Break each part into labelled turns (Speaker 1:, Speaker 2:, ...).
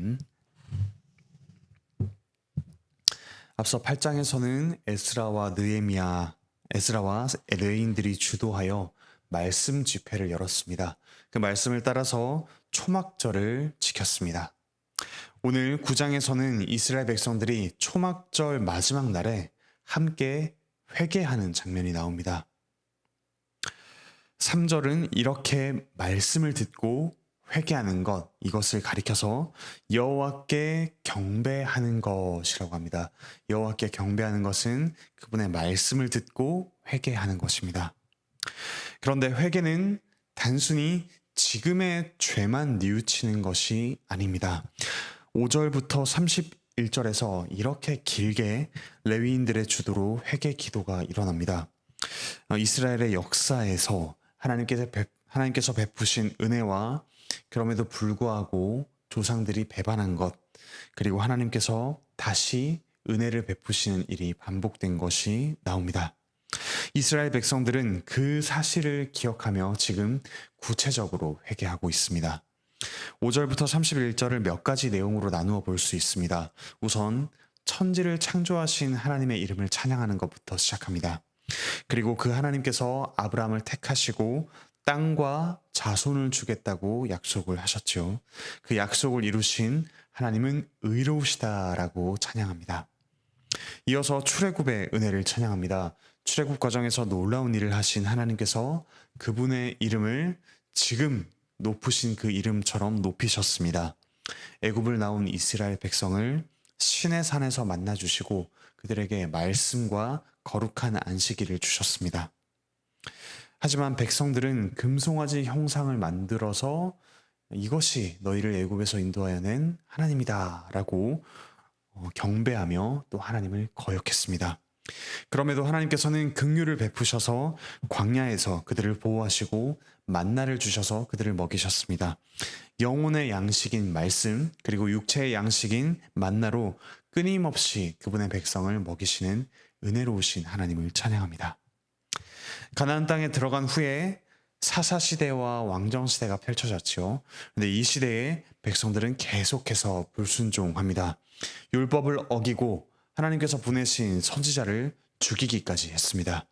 Speaker 1: 아멘. 앞서 8장에서는 에스라와 레인들이 주도하여 말씀 집회를 열었습니다. 그 말씀을 따라서 초막절을 지켰습니다. 오늘 9장에서는 이스라엘 백성들이 초막절 마지막 날에 함께 회개하는 장면이 나옵니다. 3절은 이렇게 말씀을 듣고 회개하는 것, 이것을 가리켜서 여호와께 경배하는 것이라고 합니다. 여호와께 경배하는 것은 그분의 말씀을 듣고 회개하는 것입니다. 그런데 회개는 단순히 지금의 죄만 뉘우치는 것이 아닙니다. 5절부터 31절에서 이렇게 길게 레위인들의 주도로 회개 기도가 일어납니다. 이스라엘의 역사에서 하나님께서 베푸신 은혜와 그럼에도 불구하고 조상들이 배반한 것, 그리고 하나님께서 다시 은혜를 베푸시는 일이 반복된 것이 나옵니다. 이스라엘 백성들은 그 사실을 기억하며 지금 구체적으로 회개하고 있습니다. 5절부터 31절을 몇 가지 내용으로 나누어 볼 수 있습니다. 우선 천지를 창조하신 하나님의 이름을 찬양하는 것부터 시작합니다. 그리고 그 하나님께서 아브라함을 택하시고 땅과 자손을 주겠다고 약속을 하셨죠. 그 약속을 이루신 하나님은 의로우시다라고 찬양합니다. 이어서 출애굽의 은혜를 찬양합니다. 출애굽 과정에서 놀라운 일을 하신 하나님께서 그분의 이름을 지금 높으신 그 이름처럼 높이셨습니다. 애굽을 나온 이스라엘 백성을 신의 산에서 만나주시고 그들에게 말씀과 거룩한 안식일을 주셨습니다. 하지만 백성들은 금송아지 형상을 만들어서 이것이 너희를 애굽에서 인도하여 낸 하나님이다 라고 경배하며 또 하나님을 거역했습니다. 그럼에도 하나님께서는 긍휼을 베푸셔서 광야에서 그들을 보호하시고 만나를 주셔서 그들을 먹이셨습니다. 영혼의 양식인 말씀 그리고 육체의 양식인 만나로 끊임없이 그분의 백성을 먹이시는 은혜로우신 하나님을 찬양합니다. 가나안 땅에 들어간 후에 사사시대와 왕정시대가 펼쳐졌죠. 그런데 이 시대에 백성들은 계속해서 불순종합니다. 율법을 어기고 하나님께서 보내신 선지자를 죽이기까지 했습니다.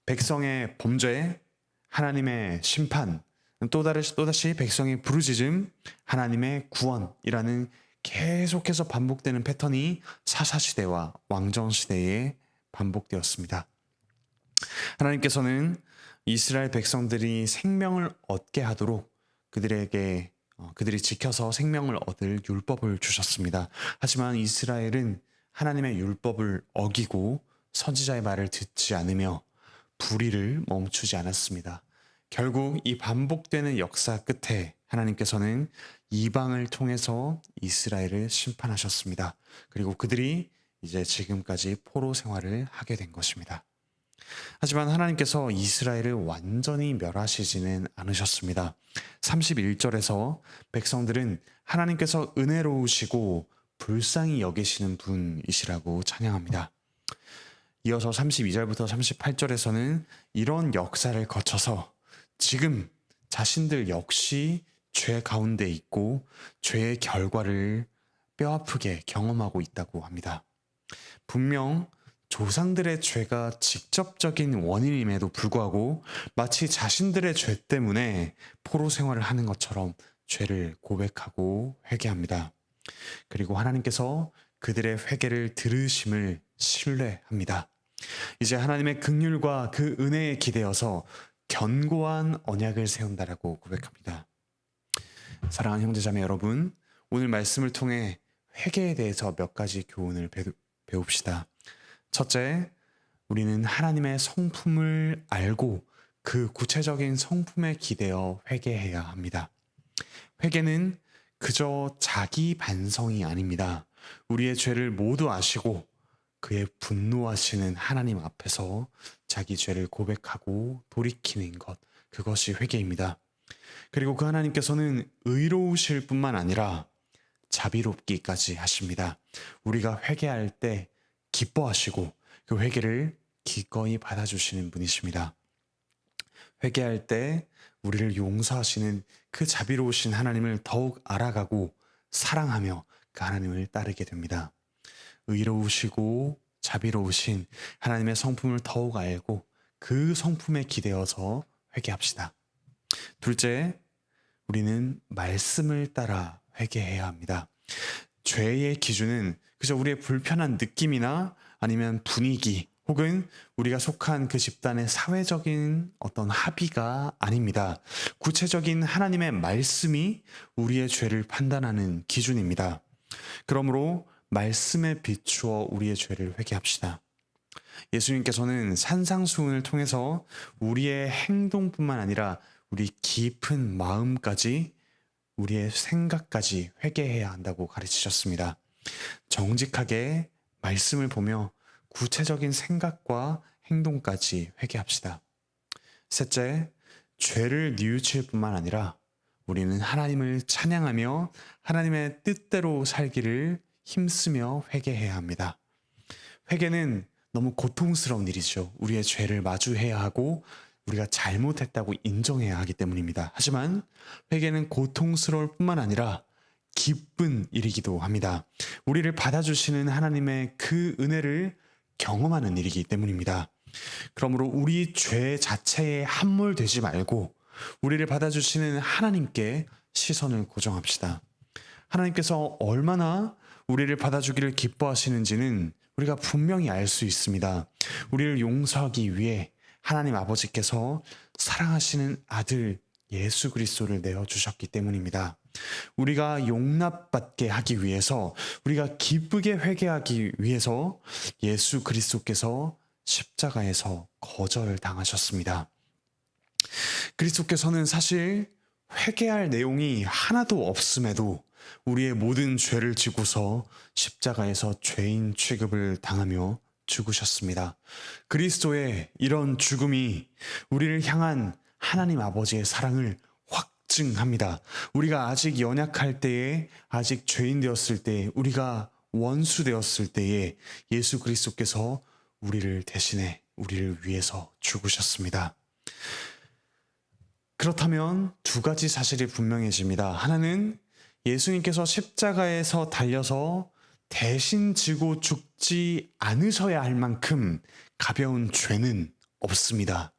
Speaker 1: 백성의 범죄, 하나님의 심판, 또다시 백성의 부르짖음, 하나님의 구원이라는 계속해서 반복되는 패턴이 사사시대와 왕정시대에 반복되었습니다. 하나님께서는 이스라엘 백성들이 생명을 얻게 하도록 그들이 지켜서 생명을 얻을 율법을 주셨습니다. 하지만 이스라엘은 하나님의 율법을 어기고 선지자의 말을 듣지 않으며 불의를 멈추지 않았습니다. 결국 이 반복되는 역사 끝에 하나님께서는 이방을 통해서 이스라엘을 심판하셨습니다. 그리고 그들이 이제 지금까지 포로 생활을 하게 된 것입니다. 하지만 하나님께서 이스라엘을 완전히 멸하시지는 않으셨습니다. 31절에서 백성들은 하나님께서 은혜로우시고 불쌍히 여기시는 분이시라고 찬양합니다. 이어서 32절부터 38절에서는 이런 역사를 거쳐서 지금 자신들 역시 죄 가운데 있고 죄의 결과를 뼈아프게 경험하고 있다고 합니다. 분명 조상들의 죄가 직접적인 원인임에도 불구하고 마치 자신들의 죄 때문에 포로 생활을 하는 것처럼 죄를 고백하고 회개합니다. 그리고 하나님께서 그들의 회개를 들으심을 신뢰합니다. 이제 하나님의 긍휼과 그 은혜에 기대어서 견고한 언약을 세운다라고 고백합니다. 사랑하는 형제자매 여러분, 오늘 말씀을 통해 회개에 대해서 몇 가지 교훈을 배웁시다. 첫째, 우리는 하나님의 성품을 알고 그 구체적인 성품에 기대어 회개해야 합니다. 회개는 그저 자기 반성이 아닙니다. 우리의 죄를 모두 아시고 그의 분노하시는 하나님 앞에서 자기 죄를 고백하고 돌이키는 것, 그것이 회개입니다. 그리고 그 하나님께서는 의로우실 뿐만 아니라 자비롭기까지 하십니다. 우리가 회개할 때 기뻐하시고 그 회개를 기꺼이 받아주시는 분이십니다. 회개할 때 우리를 용서하시는 그 자비로우신 하나님을 더욱 알아가고 사랑하며 그 하나님을 따르게 됩니다. 의로우시고 자비로우신 하나님의 성품을 더욱 알고 그 성품에 기대어서 회개합시다. 둘째, 우리는 말씀을 따라 회개해야 합니다. 죄의 기준은 그저 우리의 불편한 느낌이나 아니면 분위기 혹은 우리가 속한 그 집단의 사회적인 어떤 합의가 아닙니다. 구체적인 하나님의 말씀이 우리의 죄를 판단하는 기준입니다. 그러므로 말씀에 비추어 우리의 죄를 회개합시다. 예수님께서는 산상수훈을 통해서 우리의 행동뿐만 아니라 우리 깊은 마음까지 우리의 생각까지 회개해야 한다고 가르치셨습니다. 정직하게 말씀을 보며 구체적인 생각과 행동까지 회개합시다. 셋째, 죄를 뉘우칠 뿐만 아니라 우리는 하나님을 찬양하며 하나님의 뜻대로 살기를 힘쓰며 회개해야 합니다. 회개는 너무 고통스러운 일이죠. 우리의 죄를 마주해야 하고 우리가 잘못했다고 인정해야 하기 때문입니다. 하지만 회개는 고통스러울 뿐만 아니라 기쁜 일이기도 합니다. 우리를 받아주시는 하나님의 그 은혜를 경험하는 일이기 때문입니다. 그러므로 우리 죄 자체에 함몰되지 말고 우리를 받아주시는 하나님께 시선을 고정합시다. 하나님께서 얼마나 우리를 받아주기를 기뻐하시는지는 우리가 분명히 알 수 있습니다. 우리를 용서하기 위해 하나님 아버지께서 사랑하시는 아들 예수 그리스도를 내어주셨기 때문입니다. 우리가 용납받게 하기 위해서, 우리가 기쁘게 회개하기 위해서 예수 그리스도께서 십자가에서 거절당하셨습니다. 그리스도께서는 사실 회개할 내용이 하나도 없음에도 우리의 모든 죄를 지고서 십자가에서 죄인 취급을 당하며 죽으셨습니다. 그리스도의 이런 죽음이 우리를 향한 하나님 아버지의 사랑을 확증합니다. 우리가 아직 연약할 때에, 아직 죄인 되었을 때에, 우리가 원수 되었을 때에 예수 그리스도께서 우리를 대신해 우리를 위해서 죽으셨습니다. 그렇다면 두 가지 사실이 분명해집니다. 하나는 예수님께서 십자가에서 달려서 대신 지고 죽지 않으셔야 할 만큼 가벼운 죄는 없습니다.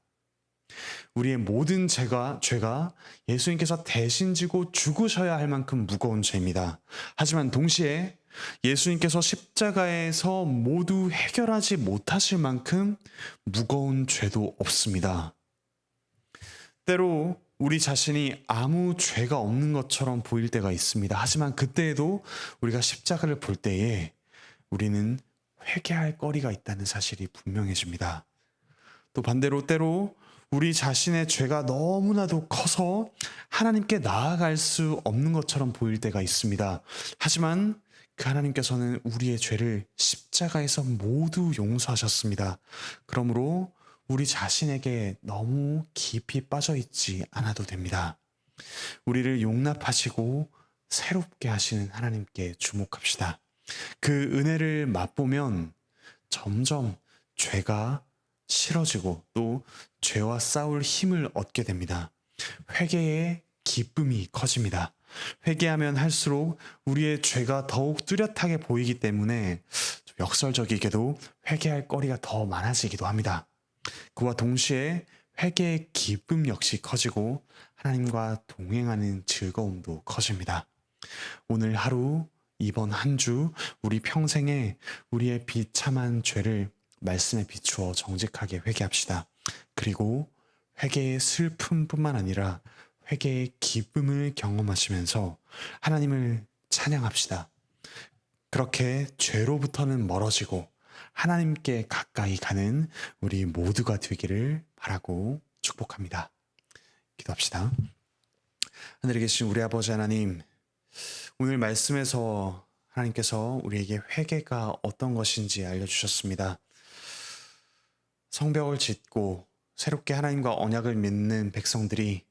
Speaker 1: 우리의 모든 죄가 예수님께서 대신 지고 죽으셔야 할 만큼 무거운 죄입니다. 하지만 동시에 예수님께서 십자가에서 모두 해결하지 못하실 만큼 무거운 죄도 없습니다. 때로 우리 자신이 아무 죄가 없는 것처럼 보일 때가 있습니다. 하지만 그때에도 우리가 십자가를 볼 때에 우리는 회개할 거리가 있다는 사실이 분명해집니다. 또 반대로 때로 우리 자신의 죄가 너무나도 커서 하나님께 나아갈 수 없는 것처럼 보일 때가 있습니다. 하지만 그 하나님께서는 우리의 죄를 십자가에서 모두 용서하셨습니다. 그러므로 우리 자신에게 너무 깊이 빠져 있지 않아도 됩니다. 우리를 용납하시고 새롭게 하시는 하나님께 주목합시다. 그 은혜를 맛보면 점점 죄가 싫어지고 또 죄와 싸울 힘을 얻게 됩니다. 회개의 기쁨이 커집니다. 회개하면 할수록 우리의 죄가 더욱 뚜렷하게 보이기 때문에 좀 역설적이게도 회개할 거리가 더 많아지기도 합니다. 그와 동시에 회개의 기쁨 역시 커지고 하나님과 동행하는 즐거움도 커집니다. 오늘 하루, 이번 한 주, 우리 평생에 우리의 비참한 죄를 말씀에 비추어 정직하게 회개합시다. 그리고 회개의 슬픔뿐만 아니라 회개의 기쁨을 경험하시면서 하나님을 찬양합시다. 그렇게 죄로부터는 멀어지고 하나님께 가까이 가는 우리 모두가 되기를 바라고 축복합니다. 기도합시다. 하늘에 계신 우리 아버지 하나님, 오늘 말씀에서 하나님께서 우리에게 회개가 어떤 것인지 알려주셨습니다. 성벽을 짓고 새롭게 하나님과 언약을 맺는 백성들이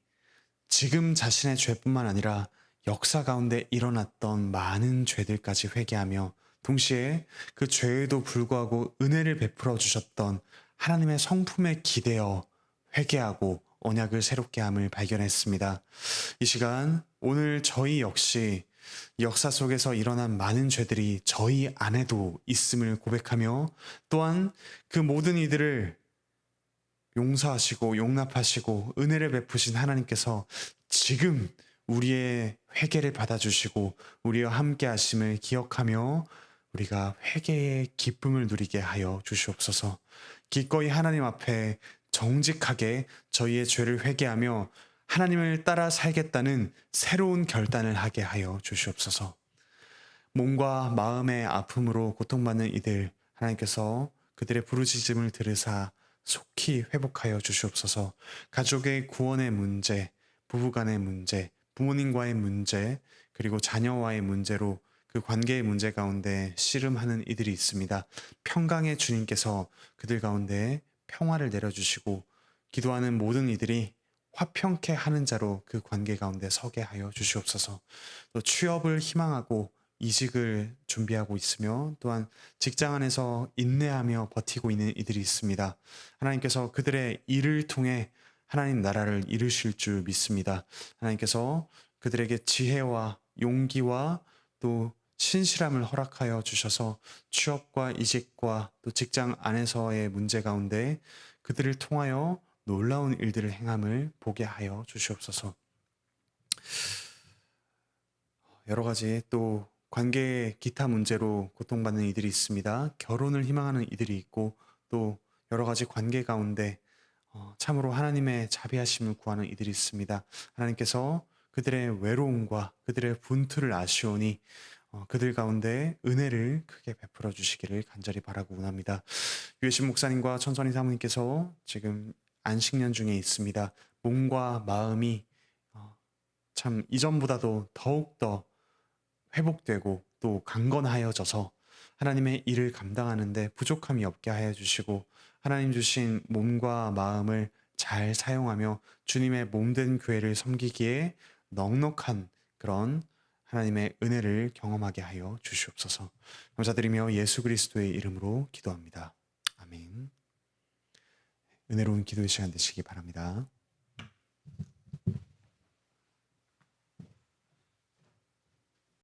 Speaker 1: 지금 자신의 죄뿐만 아니라 역사 가운데 일어났던 많은 죄들까지 회개하며 동시에 그 죄에도 불구하고 은혜를 베풀어 주셨던 하나님의 성품에 기대어 회개하고 언약을 새롭게 함을 발견했습니다. 이 시간 오늘 저희 역시 역사 속에서 일어난 많은 죄들이 저희 안에도 있음을 고백하며 또한 그 모든 이들을 용서하시고 용납하시고 은혜를 베푸신 하나님께서 지금 우리의 회개를 받아주시고 우리와 함께 하심을 기억하며 우리가 회개의 기쁨을 누리게 하여 주시옵소서. 기꺼이 하나님 앞에 정직하게 저희의 죄를 회개하며 하나님을 따라 살겠다는 새로운 결단을 하게 하여 주시옵소서. 몸과 마음의 아픔으로 고통받는 이들, 하나님께서 그들의 부르짖음을 들으사 속히 회복하여 주시옵소서. 가족의 구원의 문제, 부부간의 문제, 부모님과의 문제, 그리고 자녀와의 문제로 그 관계의 문제 가운데 씨름하는 이들이 있습니다. 평강의 주님께서 그들 가운데 평화를 내려주시고 기도하는 모든 이들이 화평케 하는 자로 그 관계 가운데 서게 하여 주시옵소서. 또 취업을 희망하고 이직을 준비하고 있으며 또한 직장 안에서 인내하며 버티고 있는 이들이 있습니다. 하나님께서 그들의 일을 통해 하나님 나라를 이루실 줄 믿습니다. 하나님께서 그들에게 지혜와 용기와 또 신실함을 허락하여 주셔서 취업과 이직과 또 직장 안에서의 문제 가운데 그들을 통하여 놀라운 일들을 행함을 보게 하여 주시옵소서. 여러 가지 또 관계 기타 문제로 고통받는 이들이 있습니다. 결혼을 희망하는 이들이 있고 또 여러 가지 관계 가운데 참으로 하나님의 자비하심을 구하는 이들이 있습니다. 하나님께서 그들의 외로움과 그들의 분투를 아시오니 그들 가운데 은혜를 크게 베풀어 주시기를 간절히 바라고 원합니다. 유해신 목사님과 천선희 사모님께서 지금 안식년 중에 있습니다. 몸과 마음이 참 이전보다도 더욱더 회복되고 또 강건하여져서 하나님의 일을 감당하는데 부족함이 없게 하여 주시고 하나님 주신 몸과 마음을 잘 사용하며 주님의 몸된 교회를 섬기기에 넉넉한 그런 하나님의 은혜를 경험하게 하여 주시옵소서. 감사드리며 예수 그리스도의 이름으로 기도합니다. 아멘. 은혜로운 기도의 시간 되시기 바랍니다.